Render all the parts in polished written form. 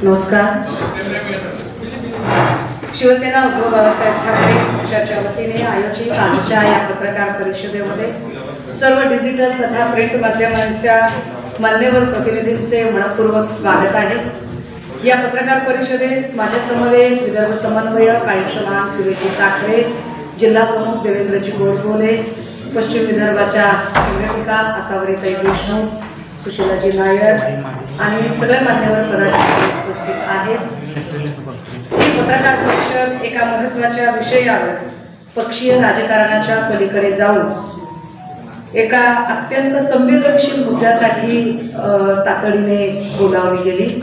नमस्कार. शिवसेना उद्धव बाळासाहेब ठाकरे पक्षाच्या वतीने आयोजित आजच्या या पत्रकार परिषदेमध्ये सर्व डिजिटल तथा प्रिंट माध्यमांच्या मान्यवर प्रतिनिधींचे मनपूर्वक स्वागत आहे. या पत्रकार परिषदेत माझ्या समवेत विदर्भ समन्वयक आयुष्यमान सुरेखी साखरे, जिल्हा प्रमुख देवेंद्रजी गोडबोले, पश्चिम विदर्भाच्या संघटिका आसावरीताई देशमुख, सुशीलाजी नायर आणि सगळे मान्यवर पदाधिकारी उपस्थित आहेत. ही पत्रकार परिषद एका महत्त्वाच्या विषयावर पक्षीय राजकारणाच्या पलीकडे जाऊन एका अत्यंत संवेदनशील मुद्द्यासाठी तातडीने बोलावली गेली.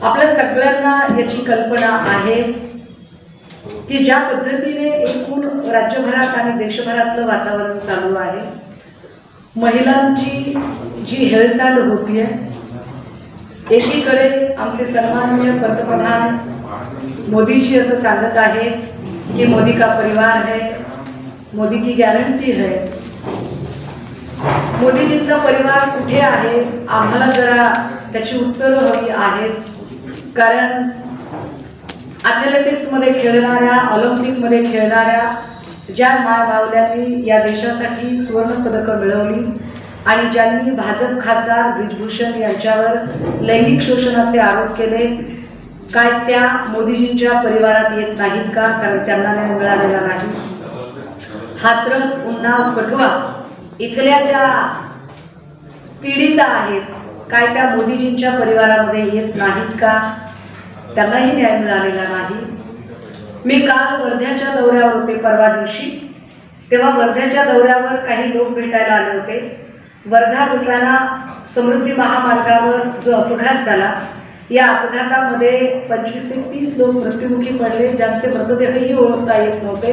आपल्या सगळ्यांना याची कल्पना आहे की ज्या पद्धतीने एकूण राज्यभरात आणि देशभरातलं वातावरण चालू आहे, महिलांची जी हेळसांड होतीये, एकीकडे आमचे सन्माननीय पंतप्रधान मोदीजी असं सांगत आहेत की मोदी का परिवार है, मोदी की गॅरंटी है. मोदीजींचा परिवार कुठे आहे आम्हाला जरा त्याची उत्तरं हवी आहेत. कारण ॲथलेटिक्समध्ये खेळणाऱ्या, ऑलिम्पिकमध्ये खेळणाऱ्या ज्या मायबावल्यांनी या देशासाठी सुवर्णपदकं मिळवली आणि ज्यांनी भाजप खासदार ब्रिजभूषण यांच्यावर लैंगिक शोषणाचे आरोप केले, काय त्या मोदीजींच्या परिवारात येत नाहीत का? कारण त्यांना न्याय मिळालेला नाही. हाथरस, उन्नाव, कठुआ इथल्या ज्या पीडिता आहेत, काय त्या मोदीजींच्या परिवारामध्ये येत नाहीत का? त्यांनाही न्याय मिळालेला नाही. मी काल वर्ध्याच्या दौऱ्यावर होते, परवा दिवशी. तेव्हा वर्ध्याच्या दौऱ्यावर काही लोक भेटायला आले होते. वर्धा बुलढाणा समृद्धी महामार्गावर जो अपघात झाला, या अपघातामध्ये 25 ते 30 लोक मृत्युमुखी पडले, ज्यांचे मृतदेहही ओळखता येत नव्हते.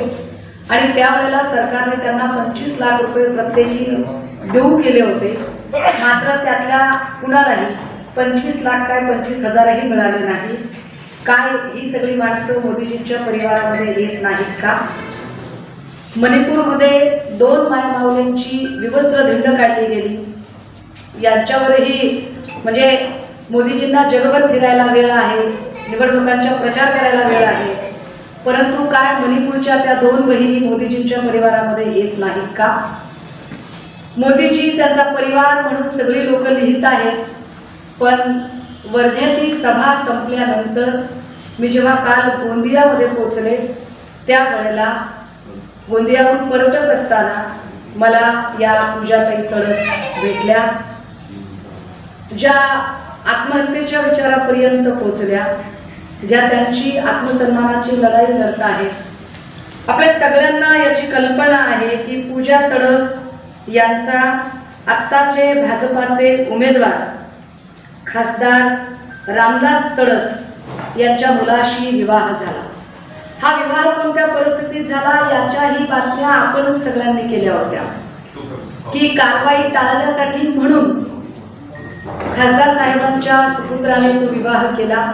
आणि त्यावेळेला सरकारने त्यांना 25 लाख रुपये प्रत्येकी देऊ केले होते. मात्र त्यातल्या कुणालाही 25 लाख काय 25,000ही मिळाले नाही. काय ही सगळी माणसं मोदीजींच्या परिवारामध्ये येत नाहीत का? मणिपूरमध्ये 2 मायमाऊलींची विवस्त्र धिंड काढली गेली. यांच्यावरही म्हणजे मोदीजींना जगभर फिरायला वेळ आहे, निवडणुकांचा प्रचार करायला वेळ आहे, परंतु काय मणिपूरच्या त्या 2 बहिणी मोदीजींच्या परिवारामध्ये येत नाहीत का? मोदीजी त्यांचा परिवार म्हणून सगळी लोक लिहित आहेत. पण वर्ध्याची सभा संपल्यानंतर मी जेव्हा काल गोंदियामध्ये पोहोचले, त्यावेळेला गोंदियाहून परतत असताना मला या पूजाताई तळस भेटल्या, ज्या आत्महत्येच्या विचारापर्यंत पोहोचल्या, ज्या त्यांची आत्मसन्मानाची लढाई लढत आहेत. आपल्या सगळ्यांना याची कल्पना आहे की पूजा तळस यांचा आत्ताचे भाजपाचे उमेदवार खासदार रामदास तळस यांच्या मुलाशी विवाह झाला. हा विवाह कोणत्या परिस्थितीत झाला याच्याही बातम्या आपणच सगळ्यांनी केल्या होत्या की कारवाई टाळण्यासाठी म्हणून खासदार साहेबांच्या सुपुत्राने तो विवाह केला.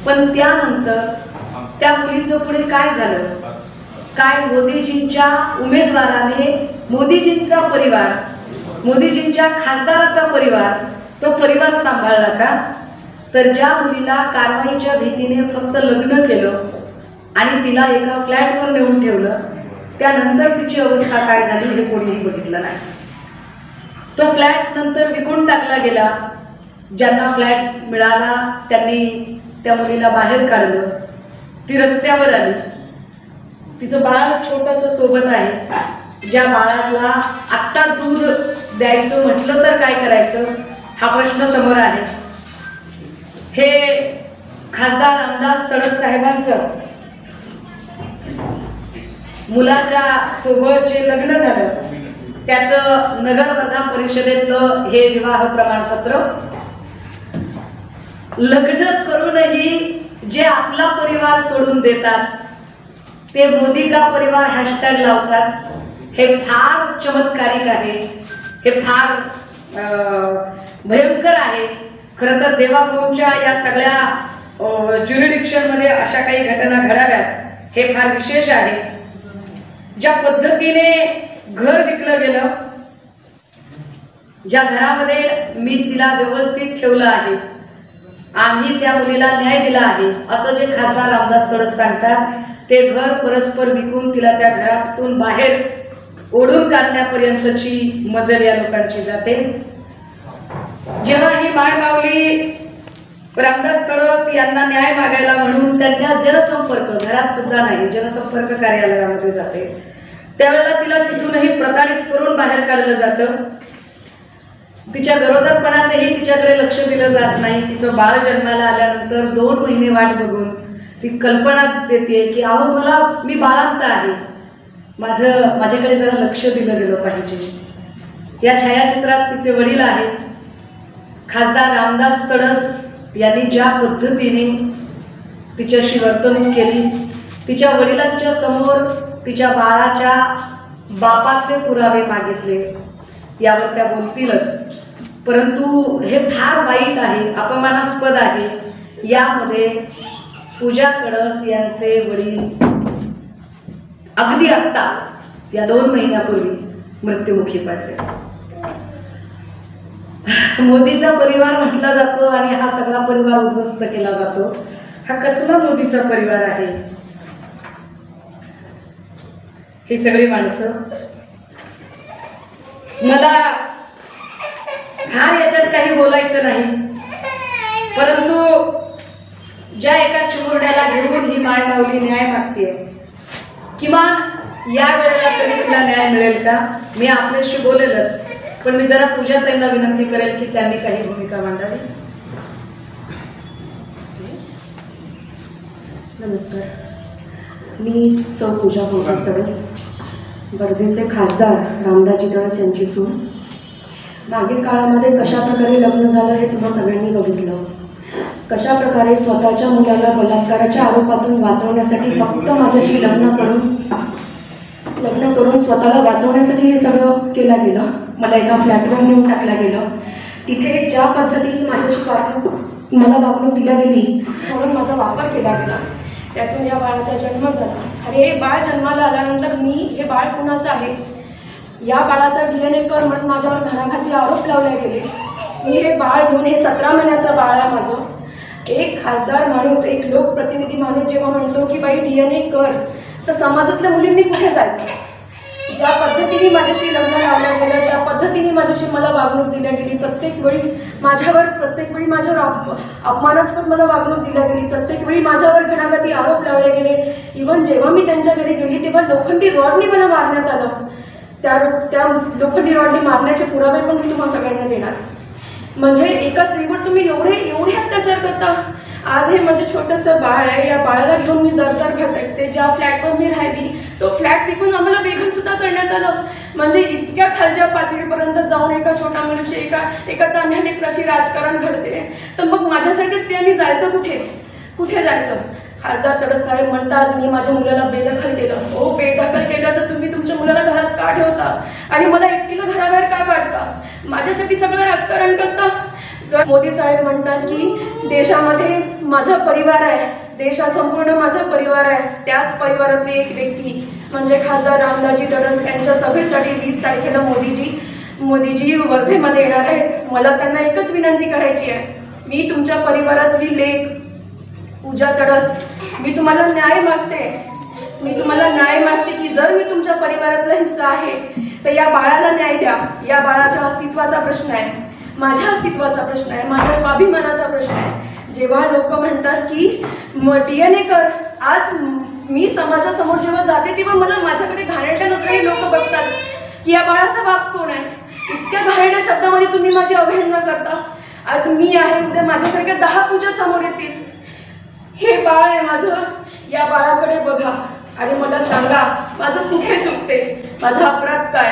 पण त्यानंतर त्या मुलीचं पुढे काय झालं? काय मोदीजींच्या उमेदवाराने मोदीजींचा परिवार, मोदीजींच्या खासदाराचा परिवार, तो परिवार सांभाळला का? तर ज्या मुलीला कारवाईच्या भीतीने फक्त लग्न केलं आणि तिला एका फ्लॅटवर नेऊन ठेवलं, त्यानंतर तिची अवस्था काय झाली हे कोणीही बघितलं नाही. तो फ्लॅट नंतर विकून टाकला गेला. ज्यांना फ्लॅट मिळाला त्यांनी त्या मुलीला बाहेर काढलं. ती रस्त्यावर आली. तिचं बाळ छोटंसं सोबत आहे. ज्या बाळाला आत्ता दूध द्यायचं म्हटलं तर काय करायचं हा प्रश्न समोर आहे. हे खासदार रामदास तळस साहेबांचं मुलाच्या सोबत जे लग्न झालं त्याचं नगर वर्धा परिषदेतलं हे विवाह प्रमाणपत्र. लग्न करूनही जे आपला परिवार सोडून देतात ते मोदी का परिवार हॅशटॅग लावतात. हे फार चमत्कारिक आहे, हे फार भयंकर आहे. खरं तर देवाभाऊंच्या या सगळ्या ज्युरिडिक्शनमध्ये अशा काही घटना घडाव्यात हे फार विशेष आहे. ज्या पद्धतीने घर विकलं गेलं, ज्या घरामध्ये मी तिला व्यवस्थित ठेवलं आहे आम्ही त्या मुलीला न्याय दिला आहे असं जे खासदार रामदास तडस सांगतात, ते घर परस्पर विकून तिला त्या घरातून बाहेर ओढून काढण्यापर्यंतची मजल या लोकांची जाते. जेव्हा ही माय माऊली रामदास तडस यांना न्याय मागायला म्हणून त्यांच्या जनसंपर्क, घरात सुद्धा नाही, जनसंपर्क कार्यालयामध्ये जाते, त्यावेळेला तिला तिथूनही प्रताडित करून बाहेर काढलं जातं. तिच्या गरोदरपणातही तिच्याकडे लक्ष दिलं जात नाही. तिचं बाळ जन्माला आल्यानंतर 2 महिने वाट बघून ती कल्पना देते की अहो मला, मी बाळांत आहे, माझ्याकडे जरा लक्ष दिलं गेलं पाहिजे. या छायाचित्रात तिचे वडील आहेत. खासदार रामदास तडस यांनी ज्या पद्धतीने तिच्याशी वर्तणूक केली, तिच्या वडिलांच्या समोर तिच्या बाळाच्या बापाचे पुरावे मागितले, यावर त्या बोलतीलच. परंतु हे फार वाईट आहे, अपमानास्पद आहे. यामध्ये पूजा तडस यांचे वडील अगदी आत्ता या 2 महिन्यापूर्वी मृत्युमुखी पडले. मोदीचा परिवार म्हटला जातो आणि हा सगळा परिवार उद्ध्वस्त केला जातो. हा कसला मोदीचा परिवार आहे? ही सगळी माणसं, मला फार याच्यात काही बोलायचं नाही, परंतु ज्या एका चिमुरड्याला घेऊन ही माय माऊली न्याय मागते, किमान या वेळेला तरी तिला न्याय मिळेल का? मी आपल्याशी बोलेलच, पण मी जरा पूजाताईंना विनंती करेल की त्यांनी काही भूमिका मांडावी. नमस्कार, मी सौ पूजा तडस, बर्देचे खासदार रामदाजी तडस यांची सून. मागील काळामध्ये कशाप्रकारे लग्न झालं हे तुम्हा सगळ्यांनी बघितलं. कशाप्रकारे स्वतःच्या मुलाला बलात्काराच्या आरोपातून वाचवण्यासाठी फक्त माझ्याशी लग्न करून स्वतःला वाचवण्यासाठी हे सगळं केलं गेलं. मला एका फ्लॅटवर नेऊन टाकलं गेलं. तिथे ज्या पद्धतीने माझ्याशी मला वागणूक दिली गेली म्हणून माझा वापर केला गेला. त्यातून या बाळाचा जन्म झाला. आणि हे बाळ जन्माला आल्यानंतर मी हे बाळ कुणाचं आहे या बाळाचा DNA कर म्हणून माझ्यावर घणाघाती आरोप लावले गेले. मी हे बाळ घेऊन, हे 17 महिन्याचं बाळ आहे माझं. एक खासदार माणूस, एक लोकप्रतिनिधी माणूस जेव्हा म्हणतो की बाई DNA कर, तर समाजातल्या मुलींनी कुठे जायचं? ज्या पद्धतीने माझ्याशी लग्न लावलं गेलं, ज्या पद्धतीने माझ्याशी मला वागणूक दिल्या गेली, प्रत्येक वेळी माझ्यावर अपमानास्पद मला वागणूक दिल्या गेली, प्रत्येक वेळी माझ्यावर घणाघाती आरोप लावले गेले. इव्हन जेव्हा मी त्यांच्या घरी गेली तेव्हा लोखंडी रॉडने मला मारण्यात आलं. त्या लोखंडी रॉडने मारण्याचे पुरावे पण मी तुम्हाला सगळ्यांना देणार. म्हणजे एका स्त्रीवर तुम्ही एवढे अत्याचार करता. आज हे माझे छोटंसं बाळ आहे, या बाळाला घेऊन मी दर भटकते. ज्या फ्लॅटवर मी राहिली तो फ्लॅट विकून आम्हाला बेघर सुद्धा करण्यात आलं. म्हणजे इतक्या खालच्या पातळीपर्यंत जाऊन एका छोट्या मुलीशी एका तान्ह्या लेकराशी राजकारण घडते. तर मग माझ्यासारख्या स्त्रियांनी जायचं कुठे जायचं? खासदार तडस साहेब म्हणतात मी माझ्या मुलाला बेदखल केलं. हो, बेदखल केलं तर तुम्ही तुमच्या मुलाला घरात का ठेवता आणि मला एकटीला घराबाहेर का काढता? माझ्यासाठी सगळं राजकारण करता. जर मोदी साहेब म्हणतात की देशामध्ये माझा परिवार आहे, देश हा संपूर्ण माझा परिवार आहे, त्याच परिवारातली एक व्यक्ती म्हणजे खासदार रामदाजी तडस यांच्या सभेसाठी 20 तारखेला मोदीजी वर्धेमध्ये येणार आहेत. मला त्यांना एकच विनंती करायची आहे, मी तुमच्या परिवारातली लेक पूजा तडस, मी तुम्हाला न्याय मागते की जर मी तुमच्या परिवारातला हिस्सा आहे तर या बाळाला न्याय द्या. या बाळाच्या अस्तित्वाचा प्रश्न आहे, माझ्या अस्तित्वाचा प्रश्न आहे, माझ्या स्वाभिमानाचा प्रश्न आहे. जेव्हा लोक म्हणतात की DNA कर, आज मी समाजासमोर जेव्हा जाते तेव्हा मला माझ्याकडे घाणेरड्या नजरेने लोक बघतात की या बाळाचा बाप कोण आहे. इतक्या घाणेरड्या शब्दामध्ये तुम्ही माझी अवहेलना करता. आज मी आहे, उद्या माझ्यासारख्या 10 पूजा समोर येतील. हे बाळ आहे माझं, या बाळाकडे बघा आणि मला सांगा माझं कुठे चुकते, माझा अपराध काय?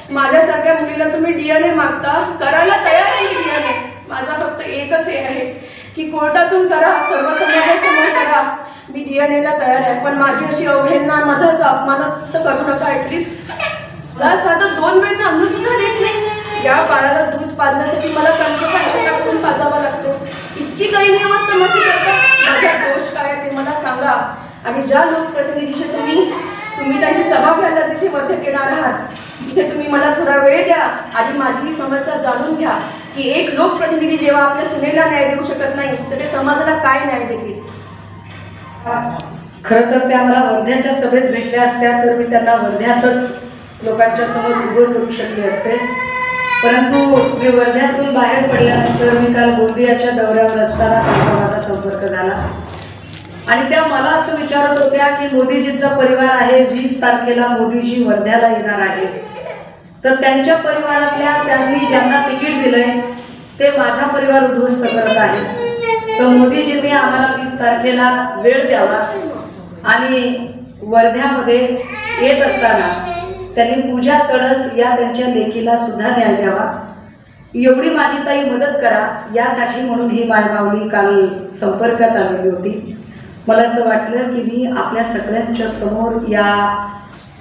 माझ्यासारख्या मुलीला तुम्ही DNA मागता, करायला तयार आहे मी DNA. माझा फक्त एकच हे आहे की कोर्टातून करा, सर्व समाजासमोर करा, मी DNA ला तयार आहे. पण माझी अशी अवहेलना, माझा असा अपमान तर करू नका. ॲटलिस्ट मला साधं 2 वेळचं अन्न सुद्धा देत नाही. या बाळाला दूध पाजण्यासाठी मला कणकेचा घाटा करून पाजावा लागतो. इतकी दयनीय अवस्था माझी करता. माझा दोष काय ते मला सांगा. आणि ज्या लोकप्रतिनिधीशी तुम्ही तुम्ही त्यांची सभा घ्यायला जिथे वर्धेत येणार आहात तिथे तुम्ही मला थोडा वेळ द्या. आधी माझी ही समस्या जाणून घ्या की एक लोकप्रतिनिधी जेव्हा आपल्या सुनेला न्याय देऊ शकत नाही तर ते समाजाला काय न्याय देतील. खरं तर त्या मला वर्ध्याच्या सभेत भेटल्या असत्या तर मी त्यांना वर्ध्यातच लोकांच्या समोर उभं करू शकले असते. परंतु मी वर्ध्यातून बाहेर पडल्यानंतर मी काल गोंदियाच्या दौऱ्यावर असताना त्यांचा माझा संपर्क झाला आणि त्या मला असं विचारत होत्या की मोदीजींचा परिवार आहे, 20 तारखेला मोदीजी वर्ध्याला येणार आहे, तर त्यांच्या परिवारातल्या त्यांनी ज्यांना तिकीट दिलंय ते माझा परिवार उद्ध्वस्त करत आहे. तर मोदीजींनी आम्हाला 20 तारखेला वेळ द्यावा आणि वर्ध्यामध्ये येत असताना त्यांनी पूजा तडस या त्यांच्या लेकीला सुद्धा न्याय द्यावा, एवढी माझी ताई मदत करा यासाठी म्हणून ही मायमाऊली काल संपर्कात आलेली होती. मला असं वाटलं की मी आपल्या सगळ्यांच्या समोर या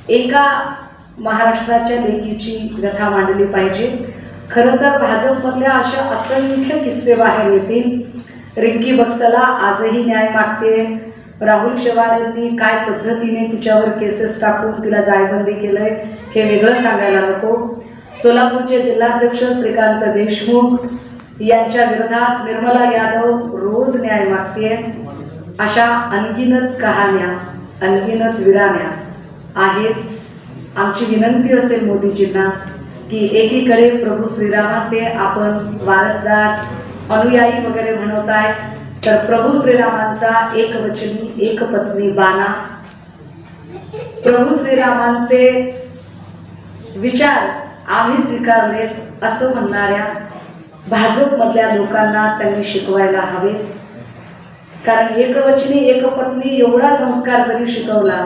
एका महाराष्ट्राच्या लेकीची व्यथा मांडली पाहिजे. खरं तर भाजपमधल्या अशा असंख्य किस्से बाहेर येतील. रिंकी बक्सला आजही न्याय मागते. राहुल शेवाळ यांनी काय पद्धतीने तिच्यावर केसेस टाकून तिला जायबंदी केलंय हे वेगळं सांगायला नको. सोलापूरचे जिल्हाध्यक्ष श्रीकांत देशमुख यांच्या विरोधात निर्मला यादव रोज न्याय मागते. अशा अनगिनत कहाण्या, अनगिनत विराण्या आहेत. आमची विनंती असेल मोदीजींना की एकीकडे प्रभू श्रीरामाचे आपण वारसदार, अनुयायी वगैरे म्हणवताय, तर प्रभू श्रीरामांचा एकवचनी एकपत्नी बाणा, प्रभू श्रीरामांचे विचार आम्ही स्वीकारले असं म्हणणाऱ्या भाजपमधल्या लोकांना त्यांनी शिकवायला हवे. कारण एकवचनी एकपत्नी एवढा संस्कार जरी शिकवला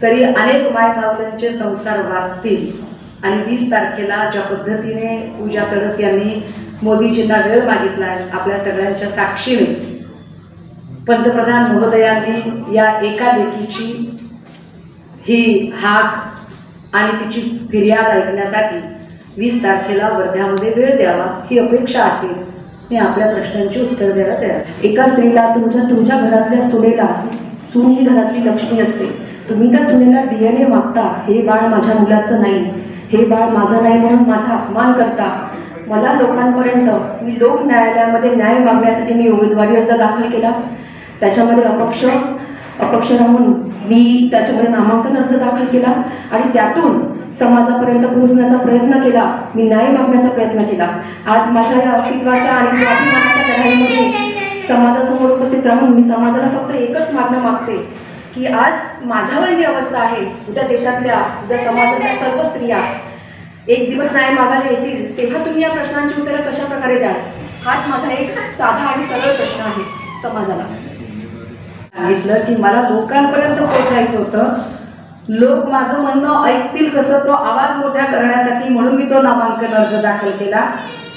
तरी अनेक मायमाऊल्यांचे संसार वाचतील. आणि 20 तारखेला ज्या पद्धतीने पूजा तडस यांनी मोदीजींना वेळ मागितला आहे, आपल्या सगळ्यांच्या साक्षीने पंतप्रधान महोदयांनी या एका लेकीची ही हाक आणि तिची फिर्याद ऐकण्यासाठी 20 तारखेला वर्ध्यामध्ये वेळ द्यावा ही अपेक्षा आहे. मी आपल्या प्रश्नांची उत्तर द्यायला तयार. एका स्त्रीला तुमच्या घरातल्या सुनेला, सून ही घरातली लक्ष्मी असते, तुम्ही त्या सुनेला DNA मागता, हे बाळ माझ्या मुलाचं नाही, हे बाळ माझं नाही म्हणून माझा अपमान करता. मला लोकांपर्यंत मी लोक न्यायालयामध्ये न्याय मागण्यासाठी मी उमेदवारी अर्ज दाखल केला. त्याच्यामध्ये अपक्ष राहून मी त्याच्यामध्ये नामांकन अर्ज दाखल केला आणि त्यातून समाजापर्यंत पोहोचण्याचा प्रयत्न केला. मी न्याय मागण्याचा प्रयत्न केला. आज माझ्या या अस्तित्वाच्या आणि स्वाभिमानाच्या लढाईमध्ये समाजासमोर उपस्थित राहून मी समाजाला फक्त एकच मागणं मागते की आज माझ्यावर ही अवस्था आहे, उद्या देशातल्या, उद्या समाजातल्या सर्व स्त्रिया एक दिवस न्याय मागायला येतील, तेव्हा तुम्ही या प्रश्नांची उत्तरं कशा प्रकारे द्याल? हाच माझा एक साधा आणि सरळ प्रश्न आहे समाजाला. सांगितलं की मला लोकांपर्यंत पोहोचायचं होतं, लोक माझं म्हणणं ऐकतील कसं, तो आवाज मोठा करण्यासाठी म्हणून मी तो नामांकन अर्ज दाखल केला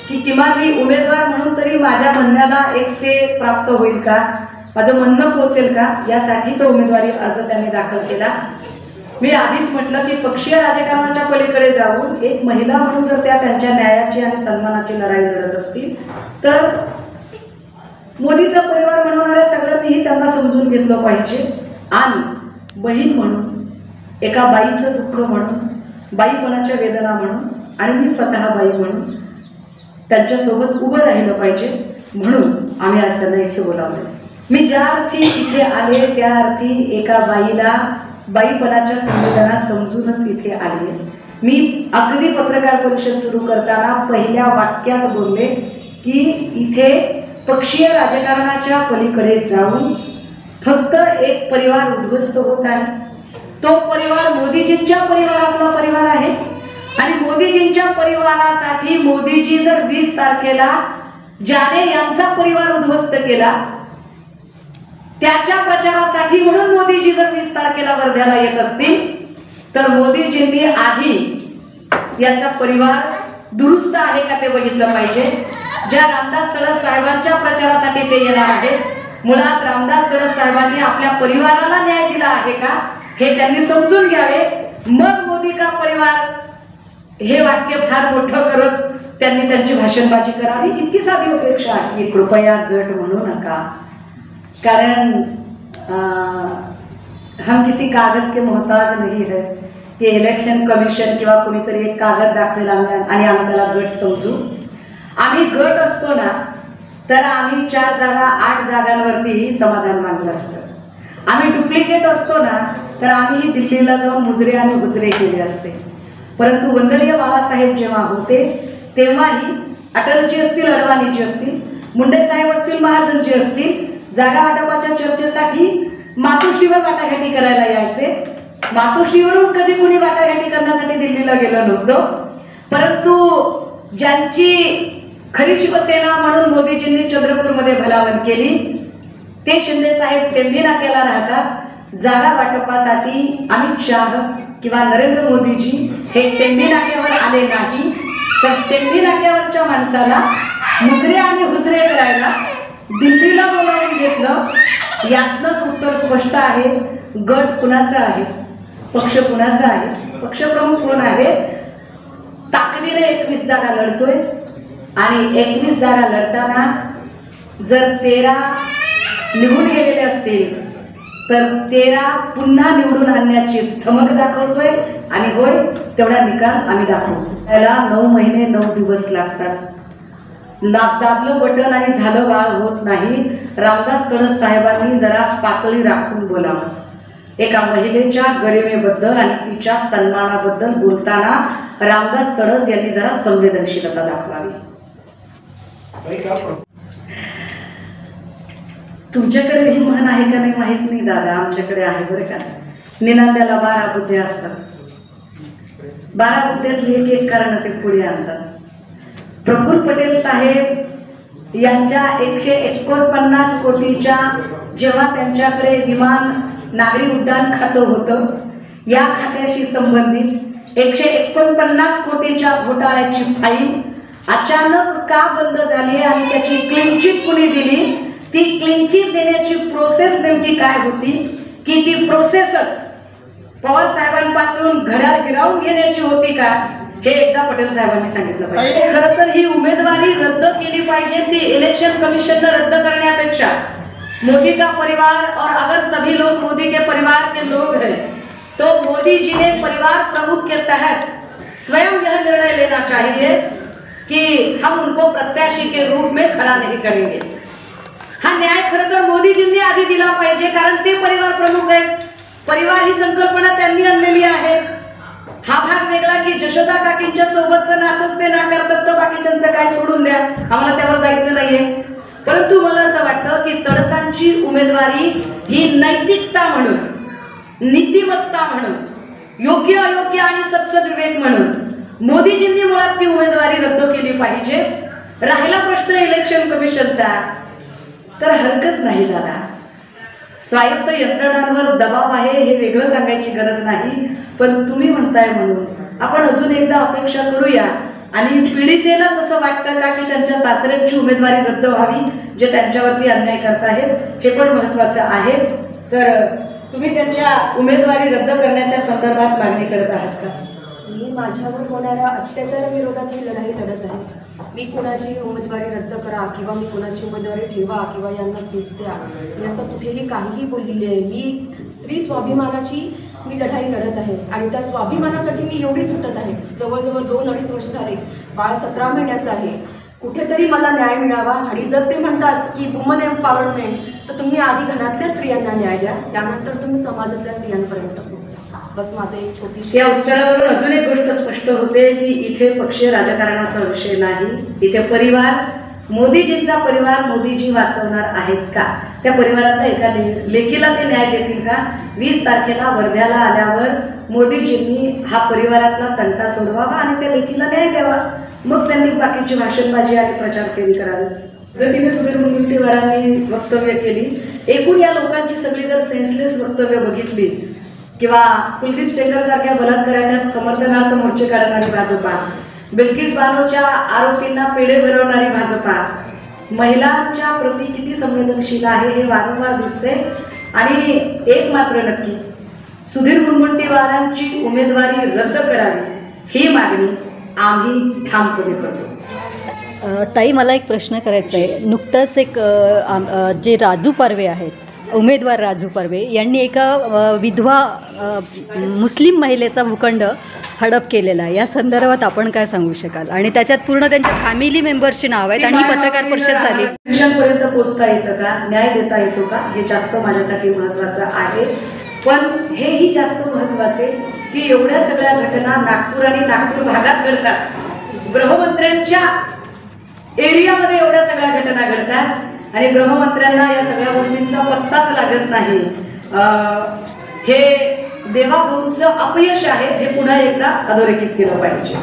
की किमान मी उमेदवार म्हणून तरी माझ्या म्हणण्याला एक से प्राप्त होईल का, माझं म्हणणं पोहोचेल का, यासाठी तो उमेदवारी अर्ज त्यांनी दाखल केला. मी आधीच म्हटलं की पक्षीय राजकारणाच्या पलीकडे जाऊन एक महिला म्हणून जर त्या त्यांच्या न्यायाची आणि सन्मानाची लढाई लढत असतील तर मोदीचा परिवार म्हणणाऱ्या सगळ्यांनीही त्यांना समजून घेतलं पाहिजे. आणि बहीण म्हणून, एका बाईचं दुःख म्हणून, बाईपणाच्या वेदना म्हणून आणि मी स्वतः बाई म्हणून त्यांच्यासोबत उभं राहिलं पाहिजे. म्हणून आम्ही आज त्यांना इथे बोलावलं. मी ज्या अर्थी इथे आले त्या अर्थी एका बाईला बाईपणाच्या संवेदना समजूनच इथे आले. मी अगदी पत्रकार परिषद सुरू करताना पहिल्या वाक्यात बोलले की इथे पक्षीय राजकारणाच्या पलीकडे जाऊन फक्त एक परिवार उद्ध्वस्त होत आहे. तो परिवार मोदीजींच्या परिवारातला परिवार आहे आणि मोदीजींच्या परिवारासाठी मोदीजी जर 20 तारखेला ज्याने यांचा परिवार उद्ध्वस्त केला त्याच्या प्रचारासाठी म्हणून मोदीजी जर 20 तारखेला वर्ध्याला येत असतील तर मोदीजींनी आधी यांचा परिवार दुरुस्त आहे का ते बघितलं पाहिजे. ज्या रामदास तडस साहेबांच्या प्रचारासाठी ते येणार आहे, मुळात रामदास तडस साहेबांनी आपल्या परिवाराला न्याय दिला आहे का हे त्यांनी समजून घ्यावे. मग मोदी का परिवार हे वाक्य फार मोठं करत त्यांनी त्यांची भाषणबाजी करावी, इतकी साधी अपेक्षा आहे. की कृपया गट म्हणू नका, कारण हम किसी कागज के मोहताज नहीं है की इलेक्शन कमिशन किंवा कोणीतरी एक कागद दाखवेल आणि आम्ही त्याला गट समजू. आम्ही गट असतो ना तर आम्ही 4 जागा 8 जागांवरती समाधान मानलं असतं. आम्ही डुप्लिकेट असतो ना तर आम्ही दिल्लीला जाऊन मुजरे आणि हुजरे केले असते. परंतु वंदनीय बाबासाहेब जेव्हा होते तेव्हाही अटलजी असतील, अडवाणीजी असतील, मुंडे साहेब असतील, महाजनजी असतील, जागा वाटपाच्या चर्चेसाठी मातोश्रीवर वाटाघाटी करायला यायचे. मातोश्रीवरून कधी कुणी वाटाघाटी करण्यासाठी दिल्लीला गेलं नव्हतं. परंतु ज्यांची खरी शिवसेना म्हणून मोदीजींनी चंद्रपूरमध्ये भलावण केली ते शिंदे साहेब तेंबी नाक्याला राहतात. जागा वाटपासाठी अमित शाह किंवा नरेंद्र मोदीजी हे तेंबी नाक्यावर आले नाही तर तेंबी नाक्यावरच्या माणसाला मुजरे आणि हुजरे करायला दिल्लीला बोलावून घेतलं. यातनंच उत्तर स्पष्ट आहे. गट कुणाचा आहे, पक्ष कुणाचा आहे, पक्षप्रमुख कोण आहे. ताकदीने 21 जागा लढतोय आणि 21 जागा लढताना जर 13 निघून गेलेले असतील तर 13 पुन्हा निवडून आणण्याची धमक दाखवतोय आणि होय तेवढा निकाल आम्ही दाखवतो. त्याला 9 महिने 9 दिवस लागतात. दाबलं बटन आणि झालं बाळ होत नाही. रामदास तडस साहेबांनी जरा पातळी राखून बोलावं. एका महिलेच्या गरिमेबद्दल आणि तिच्या सन्मानाबद्दल बोलताना रामदास तडस यांनी जरा संवेदनशीलता दाखवावी. तुमच्याकडे ही म्हण आहे का नाही माहित नाही दादा, आमच्याकडे आहे बरं का. निनांद्याला 12 बुद्धे असतात. 12 बुद्धेतली एक कारण ते पुढे आणतात. प्रफुल्ल पटेल साहेब यांच्या 149 कोटीच्या जेव्हा त्यांच्याकडे विमान नागरी उड्डाण खातं होतं या खात्याशी संबंधित 149 कोटीच्या घोटाळ्याची फाईल अचानक का बंद झाली आणि त्याची क्लीन चिट कुणी दिली, ती क्लीन चिट देण्याची प्रोसेस नेमकी काय होती की ती प्रोसेसच पवार साहेबांपासून घड्याळ हिरावून घेण्याची होती का हे एकदा पटेल साहेबांनी सांगितलं पाहिजे. खरं तर ही उमेदवारी रद्द केली पाहिजे. ती इलेक्शन कमिशनने रद्द करण्यापेक्षा मोदी का परिवार और अगर सभी लोग मोदी के परिवार के लोग हैं तो मोदी जी ने परिवार प्रमुख के तहत स्वयं यह निर्णय लेना चाहिए कि हम उनको प्रत्याशी के रूप में खड़ा नहीं करेंगे. हा न्याय खरं तर मोदीजींनी आधी दिला पाहिजे कारण ते परिवार प्रमुख आहेत. परिवार ही संकल्पना त्यांनी आणलेली आहे. हा भाग वेगळा की जशोदा काकींच्या सोबतचं नातंच ते नाकारतात तर बाकीच्यांचं काय सोडून द्या, आम्हाला त्यावर जायचं नाहीये. परंतु मला असं वाटतं की तडसांची उमेदवारी ही नैतिकता म्हणून, नीतिमत्ता म्हणून, योग्य अयोग्य आणि सत्सद म्हणून मोदीजींनी मुळात ती उमेदवारी रद्द केली पाहिजे. राहिला प्रश्न इलेक्शन कमिशनचा तर हरकत नाही दादा. स्वायत्त यंत्रणांवर दबाव आहे हे वेगळं सांगायची गरज नाही. पण तुम्ही म्हणताय म्हणून आपण अजून एकदा अपेक्षा करूया. आणि पीडितेला तसं वाटतं का की त्यांच्या सासऱ्यांची उमेदवारी रद्द व्हावी जे त्यांच्यावरती अन्याय करतायत हे पण महत्त्वाचं आहे. तर तुम्ही त्यांच्या उमेदवारी रद्द करण्याच्या संदर्भात मागणी करत आहात का? मी माझ्यावर होणाऱ्या अत्याचाराविरोधात ही लढाई लढत आहे. मी कोणाची उमेदवारी रद्द करा किंवा मी कोणाची उमेदवारी ठेवा किंवा यांना सीट द्या मी असं कुठेही काहीही बोललेली आहे. मी स्त्री स्वाभिमानाची मी लढाई लढत आहे आणि त्या स्वाभिमानासाठी मी एवढी झटत आहे. जवळजवळ 2-2.5 वर्ष झाले. बाळ 17 महिन्याचं आहे. कुठेतरी मला न्याय मिळावा. आणि जर ते म्हणतात की वुमन एम्पॉवरमेंट तर तुम्ही आधी घरातल्या स्त्रियांना न्याय द्या, त्यानंतर तुम्ही समाजातल्या स्त्रियांपर्यंत पोहोचा. बस माझं एक छोटी. या उत्तरावरून अजून एक गोष्ट स्पष्ट होते की इथे पक्षीय राजकारणाचा विषय नाही. इथे परिवार, मोदीजींचा परिवार मोदीजी वाचवणार आहेत का, त्या परिवारातल्या एका लेकीला ते न्याय देतील का? 20 तारखेला वर्ध्याला आल्यावर मोदीजींनी हा परिवारातला तंटा सोडवावा आणि त्या लेकीला न्याय द्यावा. मग त्यांनी बाकीची भाषणबाजी आणि प्रचार फेरी करावी. पद्धतीने सुधीर मुनगंटीवारांनी वक्तव्य केली. एकूण या लोकांची सगळी जर सेन्सलेस वक्तव्य बघितली किंवा कुलदीप सेंगर सारख्या बलात्काराच्या समर्थनार्थ मोर्चे काढणारी भाजपा, बिल्किस बानोच्या आरोपींना पेढे भरवणारी भाजपा, महिलांच्या प्रती किती संवेदनशील आहे हे वारंवार दिसते. आणि एक मात्र नक्की, सुधीर मुनगंटीवारांची उमेदवारी रद्द करावी ही मागणी आम्ही ठामपणे करतो. ताई, मला एक प्रश्न करायचा आहे. नुकतंच एक जे राजू पारवे आहेत उमेदवार राजू परवे यांनी एका विधवा मुस्लिम महिलेचा भूखंड हडप केलेला आहे. या संदर्भात आपण काय सांगू शकाल? आणि त्याच्यात पूर्ण त्यांच्या फॅमिली मेंबर्सची नाव आहेत आणि ही पत्रकार परिषद झाली. पर्यंत पोहोचता येतं का, न्याय देता येतो का, हे जास्त माझ्यासाठी महत्त्वाचं आहे. पण हेही जास्त महत्त्वाचे की एवढ्या सगळ्या घटना नागपूर आणि नागपूर भागात घडतात. गृहमंत्र्यांच्या एरियामध्ये एवढ्या सगळ्या घटना घडतात आणि गृहमंत्र्यांना या सगळ्या गोष्टींचा पत्ताच लागत नाही. हे देवाभाऊंचं अपयश आहे, हे पुन्हा एकदा अधोरेखित केलं पाहिजे.